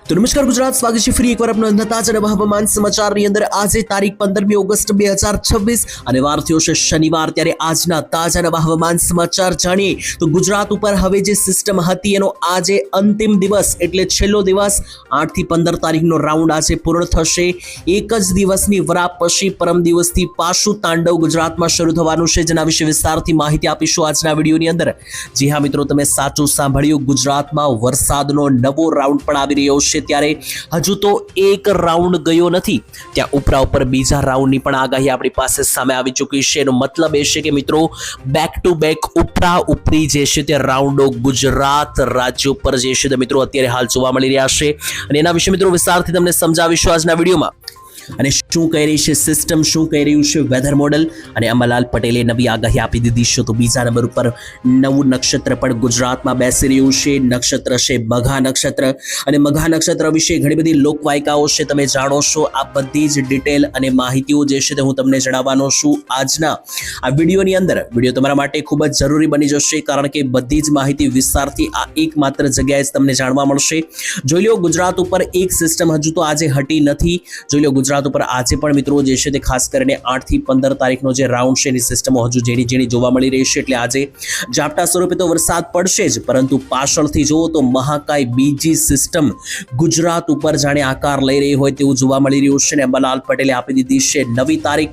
તો નમસ્કાર ગુજરાત, સ્વાગત છે ફરી એકવાર આપનો તાજા હવામાન સમાચારની અંદર। આજે તારીખ 15મી ઓગસ્ટ 2026 અને વાર થયો છે શનિવાર। ત્યારે આજના તાજા હવામાન સમાચાર જાણીએ તો ગુજરાત ઉપર હવે જે સિસ્ટમ હતી એનો આજે અંતિમ દિવસ એટલે છેલ્લો દિવસ 8 થી 15 તારીખનો રાઉન્ડ આજે પૂર્ણ થશે। એક જ દિવસની વરાપ પછી પરમ દિવસથી પાછું તાંડવ ગુજરાતમાં શરૂ થવાનું છે, જેના વિશે વિસ્તારથી માહિતી આપીશું આજના વિડીયોની અંદર। જી હા મિત્રો, તમે સાચું સાંભળ્યું, ગુજરાતમાં વરસાદનો નવો રાઉન્ડ પણ આવી રહ્યો છે। ત્યારે હજુ તો એક રાઉન્ડ ગયો નથી, ત્યાં ઉપર બીજા રાઉન્ડની પણ આગાહી આપણી પાસે સામે આવી ચૂકી છે। એનો મતલબ એ છે કે મિત્રો બેક ટુ બેક ઉપરી જે છે તે રાઉન્ડો ગુજરાત રાજ્ય ઉપર જે છે તે મિત્રો અત્યારે હાલ જોવા મળી રહ્યા છે અને એના વિશે મિત્રો વિસ્તારથી તમને સમજાવીશું આજના વિડીયોમાં। અને શું કહી રહી છે સિસ્ટમ, શું કહી રહ્યું છે વેધર મોડલ, અને અંબાલાલ પટેલે નવી આગાહી આપી દીધી છે। તો બીજા નંબર ઉપર નવું નક્ષત્ર પણ ગુજરાતમાં બેસી રહ્યું છે। નક્ષત્ર છે મઘા નક્ષત્ર, અને મઘા નક્ષત્ર વિશે ઘણી બધી લોકવાયકાઓ છે, તમે જાણો છો। આ બધી જ ડિટેલ અને માહિતીઓ જે છે તે હું તમને જણાવવાનો છું આજના આ વિડીયોની અંદર। વિડીયો તમારા માટે ખૂબ જ જરૂરી બની જશે, કારણ કે બધી જ માહિતી વિસ્તારથી આ એકમાત્ર જગ્યાએ જ તમને જાણવા મળશે। જોઈ લો, ગુજરાત ઉપર એક સિસ્ટમ હજુ તો આજે હટી નથી। જોઈ લો, ગુજરાત ઉપર આજે પણ મિત્રો જે છે તે ખાસ કરીને 8 થી 15 તારીખનો જે રાઉન્ડ છે એની સિસ્ટમો હજુ જેની જોવા મળી રહી છે। એટલે આજે ઝાપટા સ્વરૂપે તો વરસાદ પડશે જ, પરંતુ પાછળથી જુઓ તો મહાકાય બીજી સિસ્ટમ ગુજરાત ઉપર જાણે આકાર લઈ રહી હોય તેવું જોવા મળી રહ્યું છે। અને અંબાલાલ પટેલે આપી દીધી છે નવી તારીખ।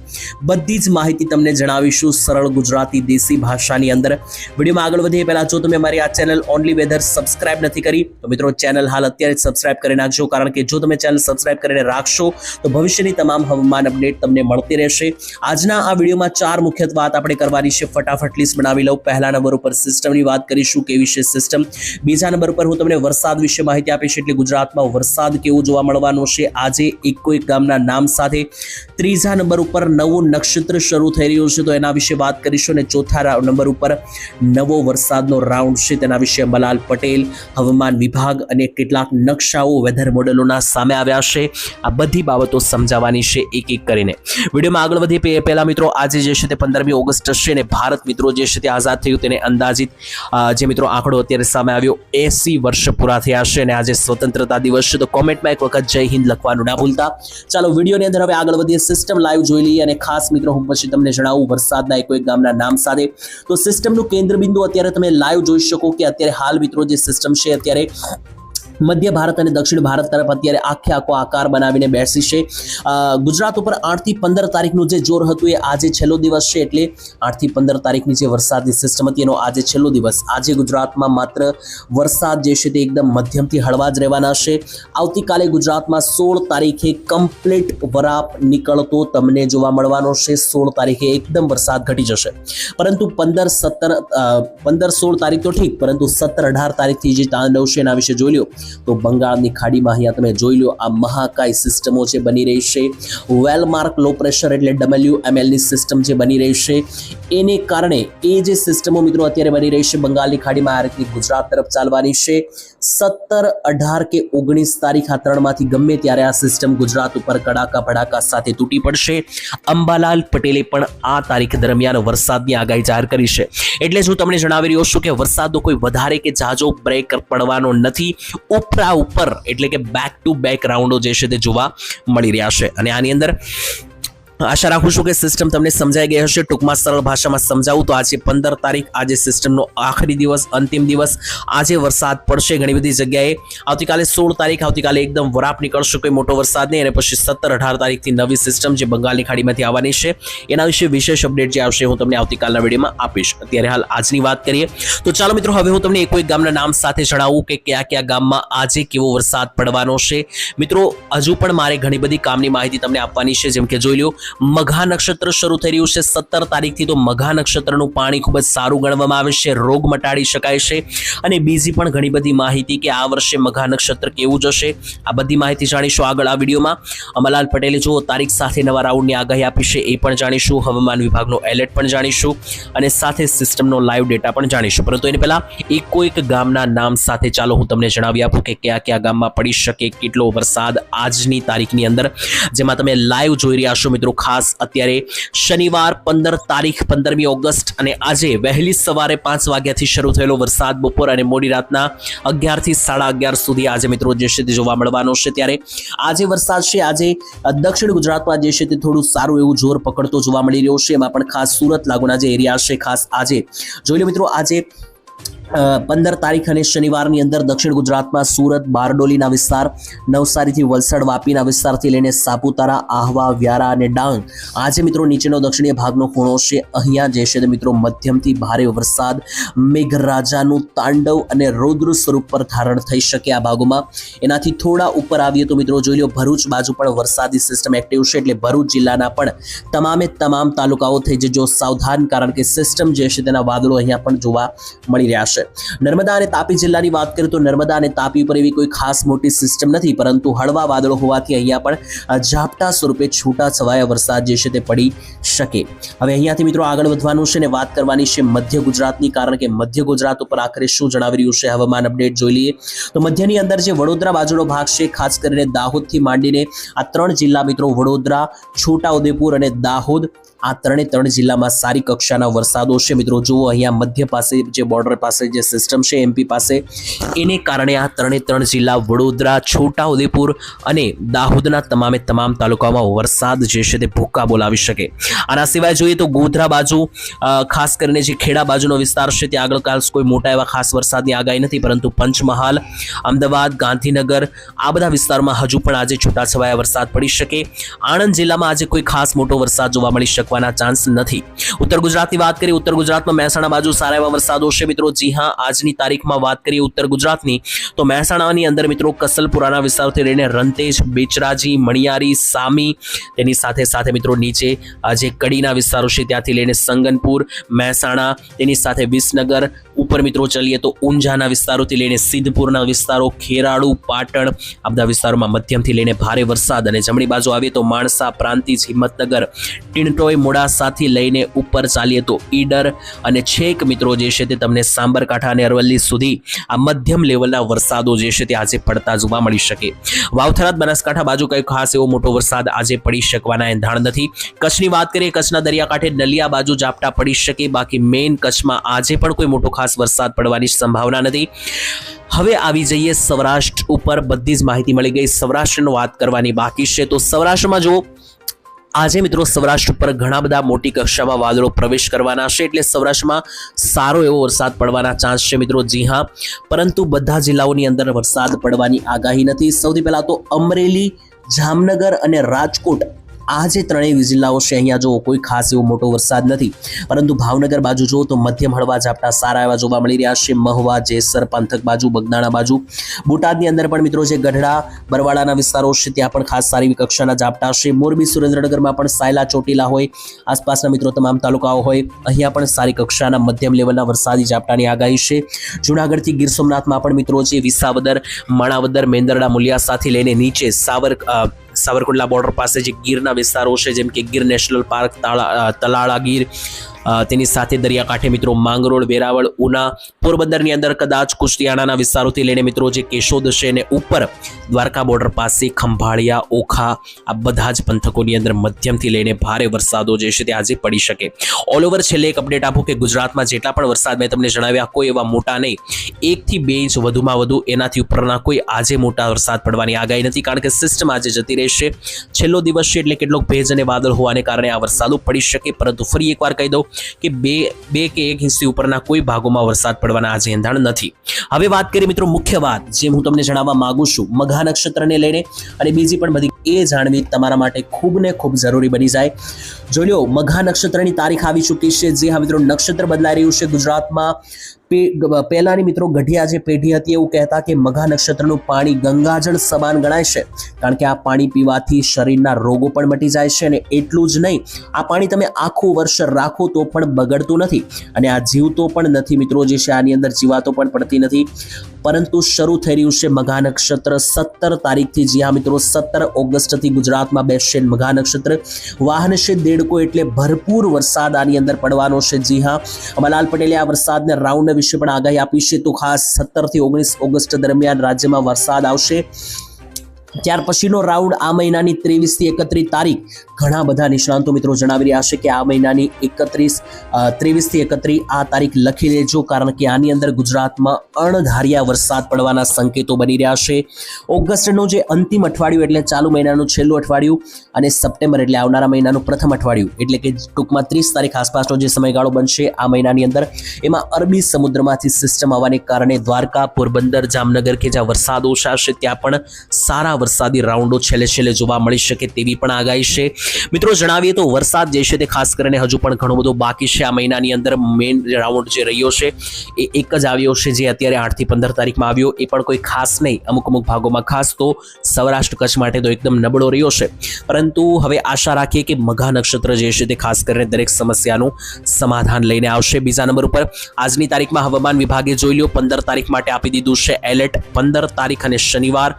બધી જ માહિતી તમને જણાવીશું સરળ ગુજરાતી દેશી ભાષાની અંદર। વિડીયોમાં આગળ વધીએ પહેલા જો તમે અમારી આ ચેનલ ઓનલી વેધર સબસ્ક્રાઇબ નથી કરી તો મિત્રો ચેનલ હાલ અત્યારે જ સબસ્ક્રાઇબ કરી નાખજો, કારણ કે જો તમે ચેનલ સબસ્ક્રાઇબ કરીને રાખશો તો ભવિષ્યની તમામ હવામાન અપડેટ તમને મળતી રહેશે। આજના આ વિડીયોમાં 4 મુખ્ય વાત આપણે કરવાની છે, ફટાફટ લિસ્ટ બનાવી લઉં। પહેલા નંબર ઉપર સિસ્ટમની વાત કરીશું, કેવી છે સિસ્ટમ। બીજા નંબર ઉપર હું તમને વરસાદ વિશે માહિતી આપીશ, એટલે ગુજરાતમાં વરસાદ કેવો જોવા મળવાનો છે આજે એક ગામના નામ સાથે। ત્રીજા નંબર ઉપર નવું નક્ષત્ર શરૂ થઈ રહ્યું છે તો એના વિશે વાત કરીશું, અને ચોથા નંબર ઉપર નવો વરસાદનો રાઉન્ડ છે તેના વિશે અંબાલાલ પટેલ, હવામાન વિભાગ અને કેટલાક નકશાઓ વેધર મોડેલોના સામે આવ્યા છે। આ બધી બાબતો સમજાવવાની છે એક એક કરીને। વિડીયોમાં આગળ વધીએ પહેલા મિત્રો આજે જે છે તે 15મી ઓગસ્ટ છે અને ભારત મિત્રો જે છે તે આઝાદ થયું તેને અંદાજિત જે મિત્રો આંકડો અત્યારે સામે આવ્યો 80 વર્ષ પૂરા થયા છે અને આજે સ્વતંત્રતા દિવસ છે। તો કોમેન્ટમાં એક વખત જય હિન્દ લખવાનું ના ભૂલતા। ચાલો વિડીયોની અંદર હવે આગળ વધીએ, સિસ્ટમ લાઈવ જોઈ લઈએ અને ખાસ મિત્રો હું પછી તમને જણાવું વરસાદના એક ગામના નામ સાથે। તો સિસ્ટમનું કેન્દ્ર બિંદુ અત્યારે તમે લાઈવ જોઈ શકો કે અત્યારે હાલ મિત્રો જે સિસ્ટમ છે અત્યારે મધ્ય ભારત અને દક્ષિણ ભારત તરફ અત્યારે આખો આકાર બનાવીને બેસી છે। ગુજરાત ઉપર 8 થી 15 તારીખનું જે જોર હતું એ આજે છેલ્લો દિવસ છે, એટલે 8 થી 15 તારીખની જે વરસાદની સિસ્ટમ હતી એનો આજે છેલ્લો દિવસ। આજે ગુજરાતમાં માત્ર વરસાદ જે છે તે એકદમ મધ્યમથી હળવા જ રહેવાના છે। આવતીકાલે ગુજરાતમાં 16 તારીખે કમ્પ્લીટ વરાપ નીકળતો તમને જોવા મળવાનો છે। 16 તારીખે એકદમ વરસાદ ઘટી જશે, પરંતુ 15-16 તારીખ તો ઠીક, પરંતુ 17-18 તારીખથી જે તાંડવ છે એના વિશે જોઈ લો તો બંગાળની ખાડીમાં અહીંયા તમે જોઈ લો આ મહાકાય સિસ્ટમો જે બની રહી છે, વેલમાર્ક લો પ્રેશર એટલે WML ની સિસ્ટમ જે બની રહી છે, એને કારણે એ જે સિસ્ટમો મિત્રો અત્યારે બની રહી છે બંગાળની ખાડીમાં આ રીતની ગુજરાત તરફ ચાલવાની છે। 17, 18 કે 19 તારીખ આ ત્રણમાંથી ગમે ત્યારે આ સિસ્ટમ ગુજરાત ઉપર કડાકા ભડાકા સાથે તૂટી પડશે। અંબાલાલ પટેલે પણ આ તારીખ દરમિયાન વરસાદની આગાહી જાહેર કરી છે, એટલે જ હું તમને જણાવી રહ્યો છું કે વરસાદનો કોઈ વધારે કે ઝાઝો બ્રેક પડવાનો નથી। ઉપર એટલે કે બેક ટુ બેક રાઉન્ડો જે છે તે જોવા મળી રહ્યા છે અને આની અંદર આશા રાખું છું કે સિસ્ટમ તમને સમજાઈ ગઈ હશે। ટૂંકમાં સરળ ભાષામાં સમજાવું તો આજે 15 તારીખ આજે સિસ્ટમનો આખરી દિવસ, અંતિમ દિવસ। આજે વરસાદ પડશે ઘણી બધી જગ્યાએ। આવતીકાલે 16 તારીખ આવતીકાલે એકદમ વરાપ નીકળશે, કોઈ મોટો વરસાદ નહીં, અને પછી 17-18 તારીખથી નવી સિસ્ટમ જે બંગાળની ખાડીમાંથી આવવાની છે એના વિશે વિશેષ અપડેટ જે આવશે હું તમને આવતીકાલના વિડીયોમાં આપીશ। અત્યારે હાલ આજની વાત કરીએ તો ચાલો મિત્રો હવે હું તમને એક ગામના નામ સાથે જણાવું કે કયા ગામમાં આજે કેવો વરસાદ પડવાનો છે। મિત્રો હજુ પણ મારે ઘણી બધી કામની માહિતી તમને આપવાની છે, જેમ કે જોઈ લો મઘા નક્ષત્ર શરૂ થઈ રહ્યું છે 17 તારીખથી। તો મઘા નક્ષત્રનું પાણી ખૂબ જ સારું ગણવામાં આવે છે, રોગ મટાડી શકાય છે। અને બીજી પણ ઘણી બધી માહિતી કે આ વર્ષે મઘા નક્ષત્ર કેવું જશે આ બધી માહિતી જાણીશું આગળ આ વિડીયોમાં। અંબાલાલ પટેલે જો તારીખ સાથે નવા રાઉન્ડની આગાહી આપી છે એ પણ જાણીશું, હવામાન વિભાગનો એલર્ટ પણ જાણીશું અને સાથે સિસ્ટમનો લાઈવ ડેટા પણ જાણીશું। પરંતુ એને પહેલા એક ગામના નામ સાથે ચાલો હું તમને જણાવી આપું કે કયા ગામમાં પડી શકે કેટલો વરસાદ આજની તારીખની અંદર, જેમાં તમે લાઈવ જોઈ રહ્યા છો મિત્રો ખાસ અત્યારે શનિવાર 15 તારીખ 15મી ઓગસ્ટ અને આજે વહેલી સવારે 5 વાગ્યાથી શરૂ થયેલો વરસાદ બપોર અને મોડી રાતના 11 થી 11:30 સુધી આજે મિત્રો જે છે તે જોવા મળવાનો છે। ત્યારે આજે વરસાદ છે આજે દક્ષિણ ગુજરાતમાં જે છે તે થોડું સારું એવું જોર પકડતો જોવા મળી રહ્યો છે। એમાં પણ ખાસ સુરત લાગુના જે એરિયા છે ખાસ આજે જોઈ લો મિત્રો આજે 15 તારીખ અને શનિવારની અંદર દક્ષિણ ગુજરાતમાં સુરત બારડોલીના વિસ્તાર નવસારીથી વલસાડ વાપીના વિસ્તારથી લઈને સાપુતારા આહવા વ્યારા અને ડાંગ આજે મિત્રો નીચેનો દક્ષિણીય ભાગનો ખૂણો છે અહીંયા જે છે મિત્રો મધ્યમથી ભારે વરસાદ મેઘરાજાનું તાંડવ અને રૌદ્ર સ્વરૂપ પર ધારણ થઈ શકે આ ભાગોમાં। એનાથી થોડા ઉપર આવીએ તો મિત્રો જોઈ લો ભરૂચ બાજુ પણ વરસાદી સિસ્ટમ એક્ટિવ છે એટલે ભરૂચ જિલ્લાના પણ તમામ તાલુકાઓ થઈ જજો સાવધાન કારણ કે સિસ્ટમ જે છે તેના વાદળો અહીંયા પણ જોવા મળી રહ્યા છે। નર્મદા અને તાપી જિલ્લાની વાત કરીએ તો નર્મદા અને તાપી પર એવી કોઈ ખાસ મોટી સિસ્ટમ નથી પરંતુ હળવા વાદળો હોવાથી અહીંયા પણ ઝાપટા સ્વરૂપે છૂટા છવાયા વરસાદ જે છે તે પડી શકે। હવે અહીંયાથી મિત્રો આગળ વધવાનું છે ને વાત કરવાની છે મધ્ય ગુજરાતની કારણ કે મધ્ય ગુજરાત ઉપર આખરે શું જણાવી રહ્યું છે હવામાન અપડેટ જોઈ લઈએ તો મધ્યની અંદર જે વડોદરા બાજુનો ભાગ છે ખાસ કરીને દાહોદથી માંડીને આ 3 જિલ્લા મિત્રો વડોદરા છોટાઉદેપુર અને દાહોદ આ 3 જિલ્લામાં સારી કક્ષાના વરસાદો છે મિત્રો જુઓ અહીંયા મધ્ય પાસે જે બોર્ડર પાસે જે સિસ્ટમ છે એમપી પાસે એને કારણે આ 3 જિલ્લા વડોદરા છોટાઉદેપુર અને દાહોદના તમામ તાલુકામાં વરસાદ જે છે તે ભૂક્કા બોલાવી શકે। આના સિવાય જોઈએ તો ગોધરા બાજુ ખાસ કરીને જે ખેડા બાજુનો વિસ્તાર છે ત્યાં આગળ કાલ કોઈ મોટા એવા ખાસ વરસાદની આગાહી નથી પરંતુ પંચમહાલ અમદાવાદ ગાંધીનગર આ બધા વિસ્તારમાં હજુ પણ આજે છૂટાછવાયા વરસાદ પડી શકે। આણંદ જિલ્લામાં આજે કોઈ ખાસ મોટો વરસાદ જોવા મળી શકે ચાન્સ નથી। ઉત્તર ગુજરાતની વાત કરીએ ઉત્તર ગુજરાતમાં મહેસાણા બાજુ સારા એવા વરસાદો છે મિત્રો જી હા આજની તારીખમાં વાત કરીએ ઉત્તર ગુજરાતની તો મહેસાણાની અંદર મિત્રો કસલપુરાના વિસ્તારથી લઈને રંતેજ બેચરાજી મણિયારી સામી તેની સાથે મિત્રો નીચે જે કડીના વિસ્તારો છે ત્યાંથી લઈને સંગનપુર મહેસાણા તેની સાથે વિસનગર ઉપર મિત્રો ચલીએ તો ઊંઝાના વિસ્તારોથી લઈને સિદ્ધપુરના વિસ્તારો ખેરાળુ પાટણ આ બધા વિસ્તારોમાં મધ્યમથી લઈને ભારે વરસાદ અને જમણી બાજુ આવીએ તો માણસા પ્રાંતિજ હિંમતનગર ટીણટોય મોડાસાથી લઈને ઉપર ચાલીએ તો ઈડર અને છેક મિત્રો જે છે તે તમને સાબરકાંઠા અને અરવલ્લી સુધી આ મધ્યમ લેવલના વરસાદો જે છે તે આજે પડતા જોવા મળી શકે। વાવથરાદ બનાસકાંઠા બાજુ કંઈ ખાસ એવો મોટો વરસાદ આજે પડી શકવાના એંધાણ નથી। કચ્છની વાત કરીએ કચ્છના દરિયાકાંઠે નલિયા બાજુ ઝાપટા પડી શકે બાકી મેઇન કચ્છમાં આજે પણ કોઈ મોટો ખાસ વરસાદ પડવાની સંભાવના નથી। હવે આવી જઈએ સૌરાષ્ટ્ર ઉપર બધી જ માહિતી મળી ગઈ સૌરાષ્ટ્રનો વાત કરવાની બાકી છે તો સૌરાષ્ટ્રમાં જો આજે મિત્રો સૌરાષ્ટ્ર ઉપર ઘણા બધા મોટી કક્ષામાં વાદળો પ્રવેશ કરવાના છે એટલે સૌરાષ્ટ્રમાં સારો એવો વરસાદ પડવાના ચાન્સ છે મિત્રો જી હા પરંતુ બધા જિલ્લાઓની અંદર વરસાદ પડવાની આગાહી નથી। સૌથી પહેલા તો અમરેલી જામનગર અને રાજકોટ આ જે 3 જિલ્લાઓ છે અહીંયા જો કોઈ ખાસ એવો મોટો વરસાદ નથી પરંતુ ભાવનગર બાજુ જો તો મધ્યમ હળવા ઝાપટા સારા એવા જોવા મળી રહ્યા છે। મહુવા જેસર પંથક બાજુ બગદાણા બાજુ બોટાદની અંદર પણ મિત્રો જે ગઢડા બરવાડાના વિસ્તારો છે ત્યાં પણ ખાસ સારી કક્ષાના ઝાપટા છે। મોરબી સુરેન્દ્રનગરમાં પણ સાયલા ચોટીલા હોય આસપાસના મિત્રો તમામ તાલુકાઓ હોય અહીંયા પણ સારી કક્ષાના મધ્યમ લેવલના વરસાદી ઝાપટાની આગાહી છે। જૂનાગઢથી ગીર સોમનાથમાં પણ મિત્રો જે વિસાવદર માણાવદર મેંદરડા મુલિયાસાથી લઈને નીચે સાવરકુંડલા બોર્ડર પાસે જે ગીરના વિસ્તારો છે જેમ કે ગીર નેશનલ પાર્ક તલાળા ગીર તેની સાથે દરિયાકાંઠે મિત્રો માંગરોળ વેરાવળ ઉના પોરબંદરની અંદર કદાચ કુશતિયાણાના વિસ્તારોથી લઈને મિત્રો જે કેશોદ છે અને ઉપર દ્વારકા બોર્ડર પાસે ખંભાળિયા ઓખા આ બધા જ પંથકોની અંદર મધ્યમથી લઈને ભારે વરસાદો જે છે તે આજે પડી શકે। ઓલ ઓવર છેલ્લે એક અપડેટ આપું કે ગુજરાતમાં જેટલા પણ વરસાદ મેં તમને જણાવ્યા કોઈ એવા મોટા નહીં 1 થી 2 ઇંચ વધુમાં વધુ એનાથી ઉપરના કોઈ આજે મોટા વરસાદ પડવાની આગાહી નથી કારણ કે સિસ્ટમ આજે જતી રહેશે। છેલ્લો દિવસ છે એટલે કેટલોક ભેજ અને વાદળ હોવાને કારણે આ વરસાદો પડી શકે પરંતુ ફરી એકવાર કહી દઉં કે 2 કે 1 ઇંચથી ઉપરના કોઈ ભાગોમાં વરસાદ પડવાના આજે એંધાણ નથી। હવે વાત કરીએ મિત્રો મુખ્ય વાત જે હું તમને જણાવવા માંગુ છું મઘા નક્ષત્રને લઈને અને બીજી પણ બધી એ જાણવી તમારા માટે ખૂબ ને ખૂબ જરૂરી બની જાય। જોઈ લો મઘા નક્ષત્રની તારીખ આવી ચૂકી છે જે હા મિત્રો નક્ષત્ર બદલાઈ રહ્યું છે ગુજરાતમાં। પહેલાની મિત્રો ગઢિયા જે પેઢી હતી એવું કહેતા કે મઘા નક્ષત્રનું પાણી ગંગાજળ સમાન ગણાય છે કારણ કે આ પાણી પીવાથી શરીરના રોગો પણ મટી જાય છે અને એટલું જ નહીં આ પાણી તમે આખું વર્ષ રાખો તો પણ બગડતું નથી અને આ જીવતો પણ નથી મિત્રો જે છે આની અંદર જીવાતો પણ પડતી નથી પરંતુ શરૂ થઈ રહ્યું છે મઘા નક્ષત્ર 17 તારીખથી। જી હા મિત્રો 17 ઓગસ્ટથી ગુજરાતમાં બેસશે મઘા નક્ષત્ર વાહન છે દેડકો એટલે ભરપૂર વરસાદ આની અંદર પડવાનો છે। જી હા અંબાલાલ પટેલે આ વરસાદને રાઉન્ડ વિશે પણ આગાહી આપી છે તો ખાસ 17 થી 19 ઓગસ્ટ દરમિયાન રાજ્યમાં વરસાદ આવશે। ત્યાર પછીનો રાઉન્ડ આ મહિનાની 23 થી 31 તારીખ ઘણા બધા નિષ્ણાંતો મિત્રો જણાવી રહ્યા છે કે આ મહિનાની 23 થી 31 આ તારીખ લખી લેજો, કારણ કે આની અંદર ગુજરાતમાં અણધાર્યા વરસાદ પડવાના સંકેતો બની રહ્યા છે. ઓગસ્ટનું જે અંતિમ અઠવાડિયું એટલે ચાલુ મહિનાનું છેલ્લું અઠવાડિયું અને સપ્ટેમ્બર એટલે આવનારા મહિનાનું પ્રથમ અઠવાડિયું એટલે કે ટૂંકમાં 30 તારીખ આસપાસનો જે સમયગાળો બનશે આ મહિનાની અંદર, એમાં અરબી સમુદ્રમાંથી સિસ્ટમ આવવાને કારણે દ્વારકા, પોરબંદર, જામનગર કે જ્યાં વરસાદ ઓછા છે ત્યાં પણ સારા વરસાદી રાઉન્ડો છેલ્લે જોવા મળી શકે તેવી પણ આગાહી છે. મિત્રો જણાવીએ તો વરસાદ જે છે તે ખાસ કરીને હજુ પણ ઘણો બધો બાકી છે. આ મહિનાની અંદર મેઇન રાઉન્ડ જે રહ્યો છે એ એક જ આવ્યો છે, જે અત્યારે 8 થી 15 તારીખમાં આવ્યો, એ પણ કોઈ ખાસ નહીં, અમુક ભાગોમાં ખાસ તો સૌરાષ્ટ્ર કચ્છ માટે તો એકદમ નબળો રહ્યો છે. પરંતુ હવે આશા રાખીએ કે મઘા નક્ષત્ર જે છે તે ખાસ કરીને દરેક સમસ્યાનું સમાધાન લઈને આવશે. બીજા નંબર ઉપર આજની તારીખમાં હવામાન વિભાગે જોઈ લો 15 તારીખ માટે આપી દીધું છે એલર્ટ. 15 તારીખ અને શનિવાર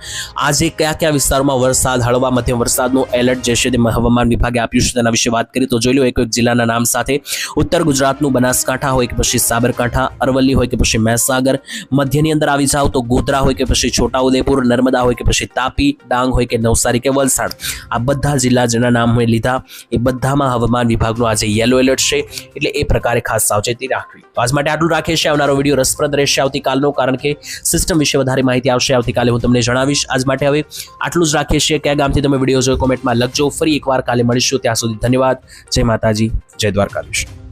આજે કયા વિસ્તારોમાં વરસાદ, હળવા મધ્યમ વરસાદનું એલર્ટ જે છે તે હવામાન વિભાગે આપ્યું છે તેના વિશે વાત કરીએ તો જોઈ લો એક જિલ્લાના નામ સાથે. ઉત્તર ગુજરાતનું બનાસકાંઠા હોય કે પછી સાબરકાંઠા, અરવલ્લી હોય કે પછી મહેસાગર, મધ્યની અંદર આવી જાવ તો ગોધરા હોય કે પછી છોટાઉદેપુર, નર્મદા હોય કે પછી તાપી, ડાંગ હોય કે નવસારી કે વલસાડ, આ બધા જિલ્લા જેના નામ મેં લીધા એ બધામાં હવામાન વિભાગનું આજે યલો એલર્ટ છે, એટલે એ પ્રકારે ખાસ સાવચેતી રાખવી. તો આજ માટે આટલું રાખીએ છીએ. આવનારો વિડીયો રસપ્રદ રહેશે આવતીકાલનો, કારણ કે સિસ્ટમ વિશે વધારે માહિતી આવશે આવતીકાલે, હું તમને જણાવીશ. આજ માટે હવે આટલું જ રાખીએ છીએ. કયા ગામથી તમે વિડીયો જોયો કોમેન્ટમાં લખજો. ફરી એકવાર કાલે મળીશું. ત્યાં સુધી ધન્યવાદ. જય માતાજી, જય દ્વારકાધીશ.